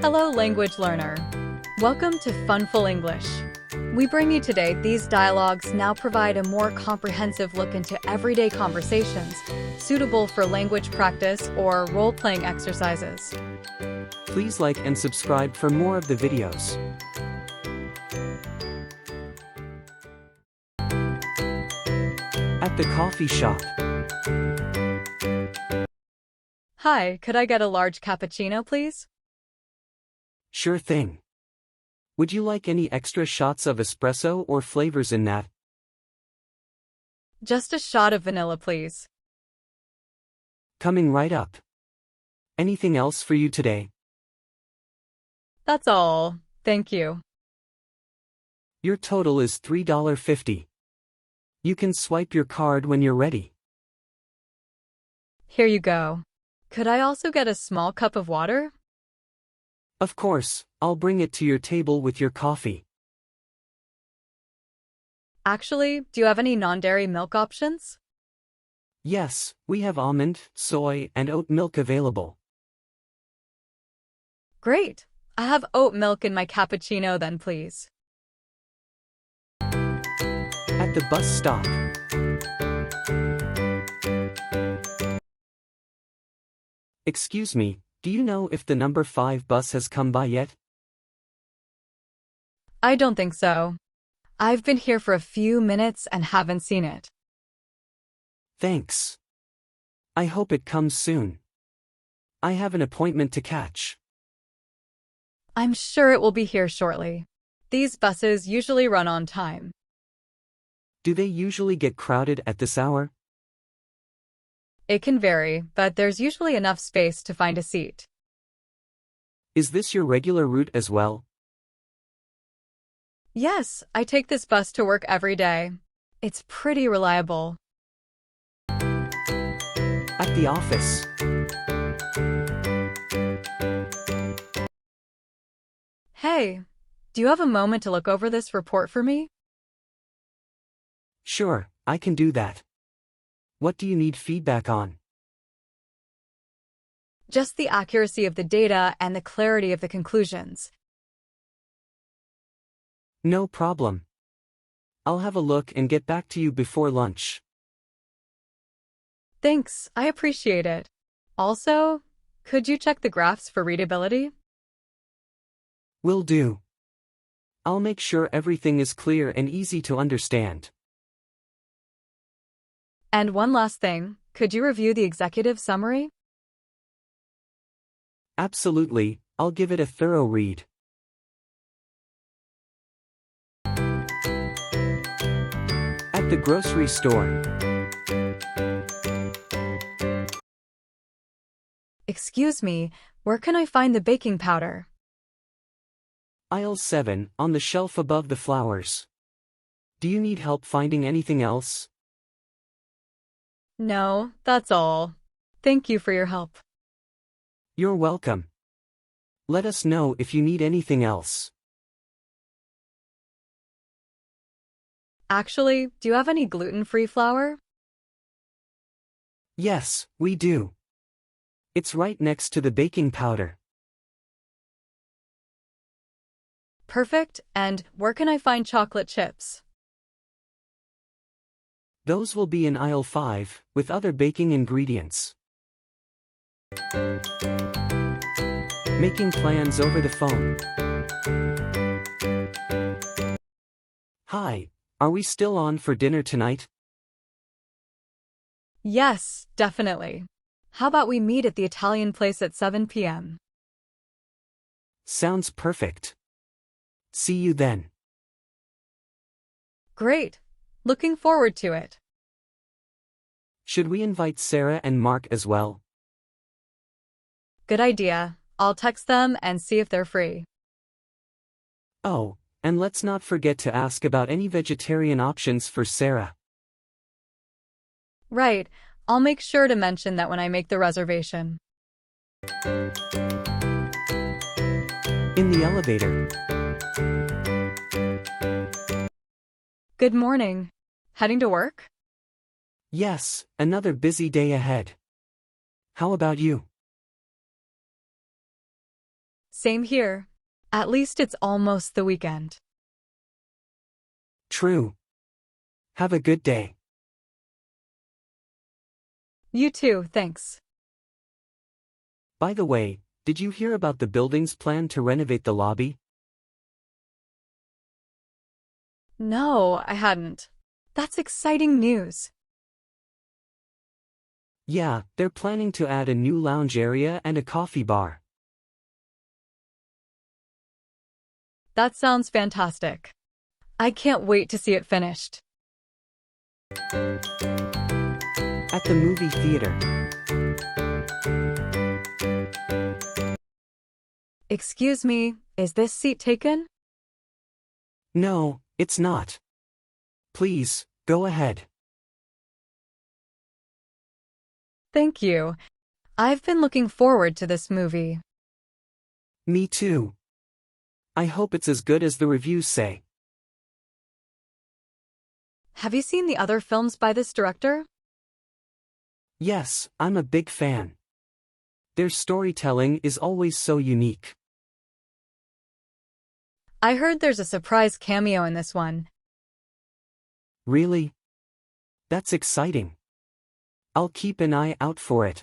Hello, language learner. Welcome to Funful English. We bring you today these dialogues now provide a more comprehensive look into everyday conversations, suitable for language practice or role-playing exercises. Please like and subscribe for more of the videos. At the coffee shop. Hi, could I get a large cappuccino, please? Sure thing. Would you like any extra shots of espresso or flavors in that? Just a shot of vanilla, please. Coming right up. Anything else for you today? That's all, thank you. Your total is $3.50. You can swipe your card when you're ready. Here you go. Could I also get a small cup of water? Of course, I'll bring it to your table with your coffee. Actually, do you have any non-dairy milk options? Yes, we have almond, soy, and oat milk available. Great. I have oat milk in my cappuccino then, please. At the bus stop. Excuse me, do you know if the number 5 bus has come by yet? I don't think so. I've been here for a few minutes and haven't seen it. Thanks. I hope it comes soon. I have an appointment to catch. I'm sure it will be here shortly. These buses usually run on time. Do they usually get crowded at this hour? It can vary, but there's usually enough space to find a seat. Is this your regular route as well? Yes, I take this bus to work every day. It's pretty reliable. At the office. Hey, do you have a moment to look over this report for me? Sure, I can do that. What do you need feedback on? Just the accuracy of the data and the clarity of the conclusions. No problem. I'll have a look and get back to you before lunch. Thanks, I appreciate it. Also, could you check the graphs for readability? Will do. I'll make sure everything is clear and easy to understand. And one last thing, could you review the executive summary? Absolutely, I'll give it a thorough read. At the grocery store. Excuse me, where can I find the baking powder? Aisle 7, on the shelf above the flowers. Do you need help finding anything else? No, that's all. Thank you for your help. You're welcome. Let us know if you need anything else. Actually, do you have any gluten-free flour? Yes, we do. It's right next to the baking powder. Perfect, and where can I find chocolate chips? Those will be in aisle 5, with other baking ingredients. Making plans over the phone. Hi, are we still on for dinner tonight? Yes, definitely. How about we meet at the Italian place at 7 p.m.? Sounds perfect. See you then. Great. Looking forward to it. Should we invite Sarah and Mark as well? Good idea. I'll text them and see if they're free. Oh, and let's not forget to ask about any vegetarian options for Sarah. Right. I'll make sure to mention that when I make the reservation. In the elevator. Good morning. Heading to work? Yes, another busy day ahead. How about you? Same here. At least it's almost the weekend. True. Have a good day. You too, thanks. By the way, did you hear about the building's plan to renovate the lobby? No, I hadn't. That's exciting news. Yeah, they're planning to add a new lounge area and a coffee bar. That sounds fantastic. I can't wait to see it finished. At the movie theater. Excuse me, is this seat taken? No, it's not. Please, go ahead. Thank you. I've been looking forward to this movie. Me too. I hope it's as good as the reviews say. Have you seen the other films by this director? Yes, I'm a big fan. Their storytelling is always so unique. I heard there's a surprise cameo in this one. Really? That's exciting. I'll keep an eye out for it.